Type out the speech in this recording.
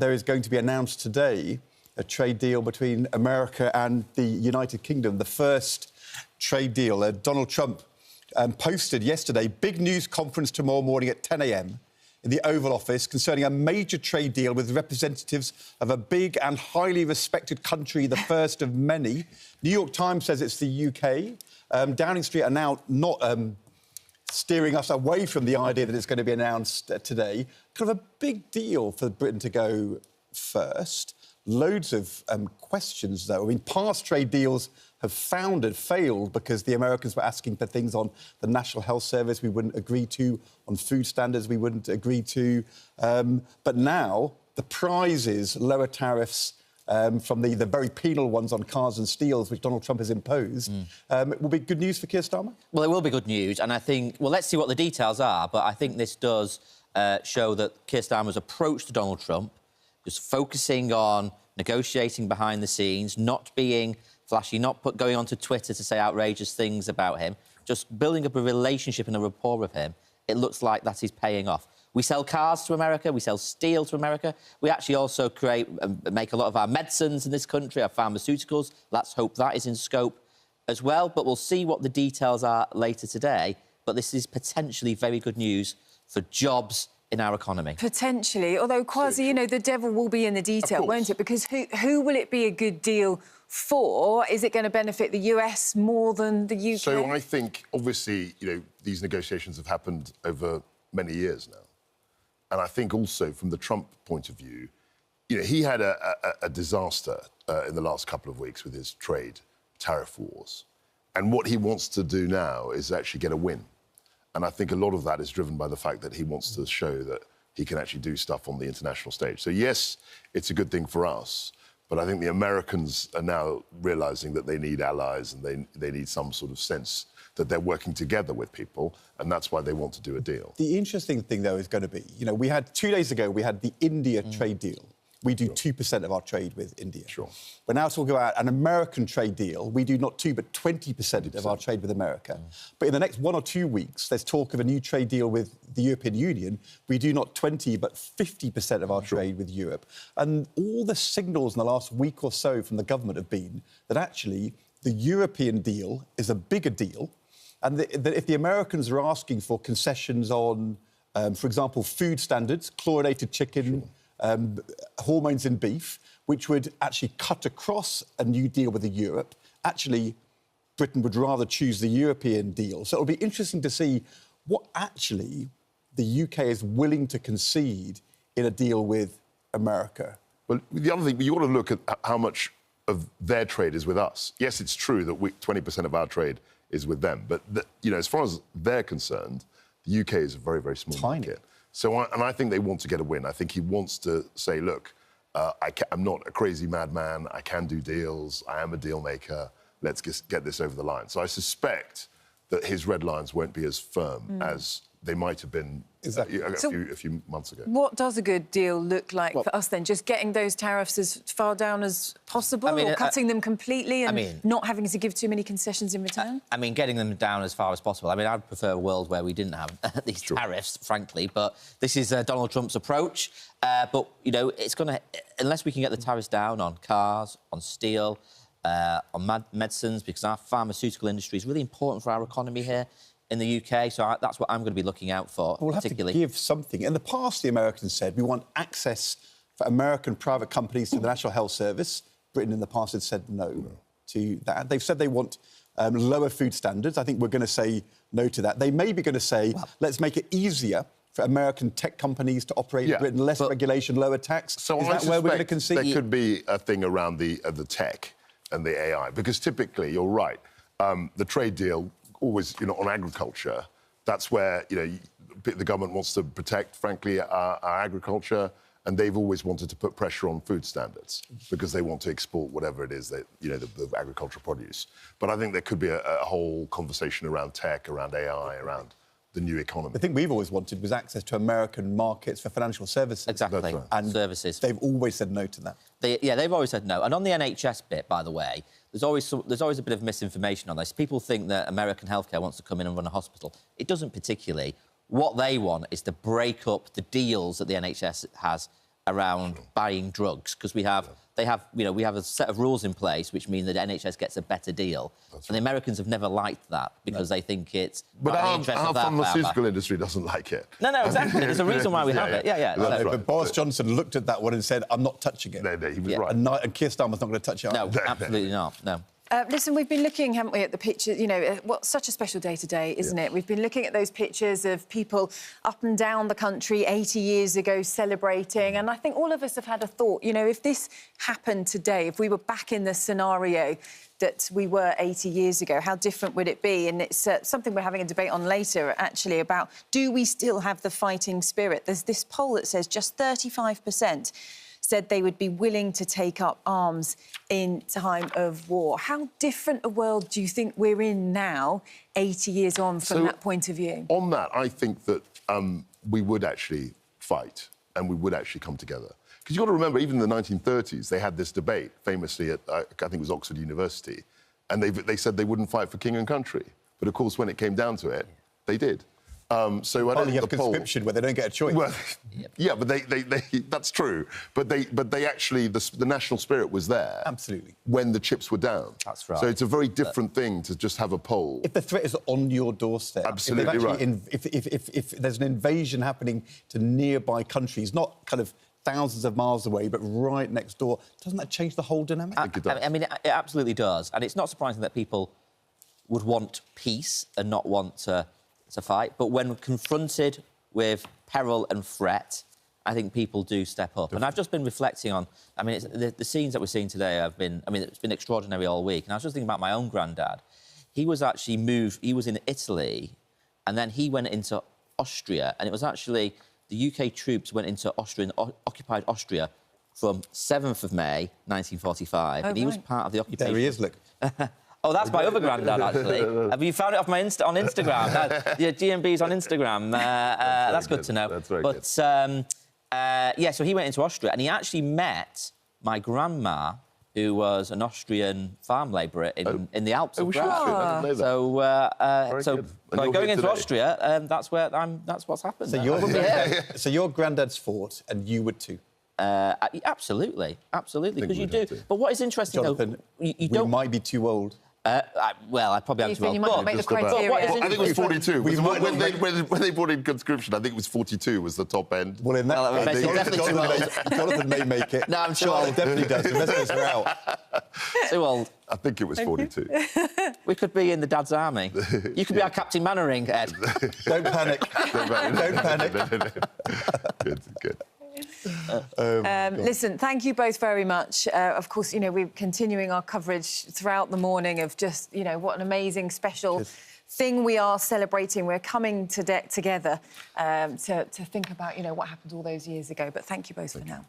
there is going to be announced today a trade deal between America and the United Kingdom, the first trade deal. Donald Trump posted yesterday, big news conference tomorrow morning at 10 a.m. in the Oval Office concerning a major trade deal with representatives of a big and highly respected country, the first of many. New York Times says it's the UK. Downing Street are now not steering us away from the idea that it's going to be announced today. Kind of a big deal for Britain to go first. Loads of questions, though. I mean, past trade deals have failed because the Americans were asking for things on the National Health Service we wouldn't agree to, on food standards we wouldn't agree to. But now the prize is lower tariffs from the very penal ones on cars and steels, which Donald Trump has imposed. It will be good news for Keir Starmer? Well, it will be good news, and I think... Well, let's see what the details are, but I think this does show that Keir Starmer's approach to Donald Trump, just focusing on negotiating behind the scenes, not being flashy, not going onto Twitter to say outrageous things about him, just building up a relationship and a rapport with him, it looks like that is paying off. We sell cars to America, we sell steel to America. We actually also make a lot of our medicines in this country, our pharmaceuticals. Let's hope that is in scope as well. But we'll see what the details are later today. But this is potentially very good news for jobs in our economy. Potentially, although, Kwasi, you know, the devil will be in the detail, won't it? Because who will it be a good deal for? Is it going to benefit the US more than the UK? So I think, obviously, you know, these negotiations have happened over many years now. And I think also, from the Trump point of view, you know, he had a disaster in the last couple of weeks with his trade tariff wars. And what he wants to do now is actually get a win. And I think a lot of that is driven by the fact that he wants to show that he can actually do stuff on the international stage. So, yes, it's a good thing for us, but I think the Americans are now realising that they need allies and they need some sort of sense that they're working together with people, and that's why they want to do a deal. The interesting thing, though, is going to be, you know, we had 2 days ago, we had the India trade deal. We do 2% of our trade with India. Sure. We're now talking about an American trade deal. We do not 2, but 20% of our trade with America. But in the next 1 or 2 weeks, there's talk of a new trade deal with the European Union. We do not 20, but 50% of our trade with Europe. And all the signals in the last week or so from the government have been that actually the European deal is a bigger deal, and that if the Americans are asking for concessions on, for example, food standards, chlorinated chicken, hormones in beef, which would actually cut across a new deal with Europe, actually Britain would rather choose the European deal. So it'll be interesting to see what actually the UK is willing to concede in a deal with America. Well, the other thing, you've got to look at how much of their trade is with us. Yes, it's true that 20% of our trade is with them, but, you know, as far as they're concerned, the UK is a very, very small market. So, I think they want to get a win. I think he wants to say, look, I'm not a crazy madman. I can do deals. I am a deal maker. Let's just get this over the line. So I suspect that his red lines won't be as firm as they might have been a few months ago. What does a good deal look like for us, then? Just getting those tariffs as far down as possible, or cutting them completely and not having to give too many concessions in return? I mean, getting them down as far as possible. I mean, I'd prefer a world where we didn't have these tariffs, frankly, but this is Donald Trump's approach. But, you know, it's going to... Unless we can get the tariffs down on cars, on steel, on medicines, because our pharmaceutical industry is really important for our economy here in the UK, so that's what I'm going to be looking out for, we'll particularly. Have to give something. In the past, the Americans said we want access for American private companies to the National Health Service. Britain in the past had said no to that. They've said they want lower food standards. I think we're going to say no to that. They may be going to say, let's make it easier for American tech companies to operate in Britain, less regulation, lower tax. So is that where we're going to concede? There could be a thing around the tech and the AI, because typically, you're right, the trade deal always, you know, on agriculture, that's where, you know, the government wants to protect, frankly, our agriculture, and they've always wanted to put pressure on food standards because they want to export whatever it is that, you know, the agricultural produce. But I think there could be a whole conversation around tech, around AI, around the new economy. The thing we've always wanted was access to American markets for financial services. Exactly, and services. They've always said no to that. They've always said no. And on the NHS bit, by the way, there's always a bit of misinformation on this. People think that American healthcare wants to come in and run a hospital. It doesn't particularly. What they want is to break up the deals that the NHS has around buying drugs because we have a set of rules in place which mean that NHS gets a better deal. The Americans have never liked that because they think it's... But our pharmaceutical industry doesn't like it. No, exactly. There's a reason why we have it. Yeah. Right. But Boris Johnson looked at that one and said, I'm not touching it. No, he was right. And Keir Starmer's not going to touch it. No, absolutely not, no. Listen, we've been looking, haven't we, at the pictures, such a special day today, isn't it? We've been looking at those pictures of people up and down the country 80 years ago celebrating, and I think all of us have had a thought, if this happened today, if we were back in the scenario that we were 80 years ago, how different would it be? And it's something we're having a debate on later, actually, about do we still have the fighting spirit? There's this poll that says just 35% said they would be willing to take up arms in time of war. How different a world do you think we're in now, 80 years on, from that point of view? On that, I think that we would actually fight and we would actually come together. Because you've got to remember, even in the 1930s, they had this debate, famously at, I think it was Oxford University, and they said they wouldn't fight for king and country. But, of course, when it came down to it, they did. So I don't think the conscription where they don't get a choice. Well, yeah, but that's true. But they actually, the national spirit was there. Absolutely. When the chips were down. That's right. So it's a very different thing to just have a poll. If the threat is on your doorstep. Absolutely right. If there's an invasion happening to nearby countries, not kind of thousands of miles away, but right next door, doesn't that change the whole dynamic? I think it does. I mean, it absolutely does. And it's not surprising that people would want peace and not want to fight, but when confronted with peril and threat, I think people do step up. Definitely. And I've just been reflecting on, I mean, the scenes that we're seeing today it's been extraordinary all week. And I was just thinking about my own granddad. He was actually he was in Italy, and then he went into Austria, and it was actually the UK troops went into Austria and occupied Austria from 7th of May, 1945, and he was part of the occupation. There he is, look. Oh, that's my other granddad, actually. Have you found it on Instagram? Yeah, GMB's on Instagram. That's good to know. That's very good. So he went into Austria and he actually met my grandma, who was an Austrian farm labourer in the Alps. We should. I didn't know that. So by going into Austria, that's what's happened. So your granddad's fought, and you would too. Absolutely, because you do. But what is interesting, Jonathan, though, you don't. We might be too old. I probably am too old. You might not make the criteria. I think it was 42. When they brought in conscription, I think it was 42 was the top end. Well, in that Jonathan may make it. No, I'm sure. Charles definitely does. The rest of us are out. Too old. I think it was 42. We could be in the Dad's Army. You could be our Captain Mannering, Ed. Don't panic. Don't panic. Good. Listen, thank you both very much. Of course, we're continuing our coverage throughout the morning of just, what an amazing, special thing we are celebrating. We're coming together to think about, what happened all those years ago. But thank you both for now.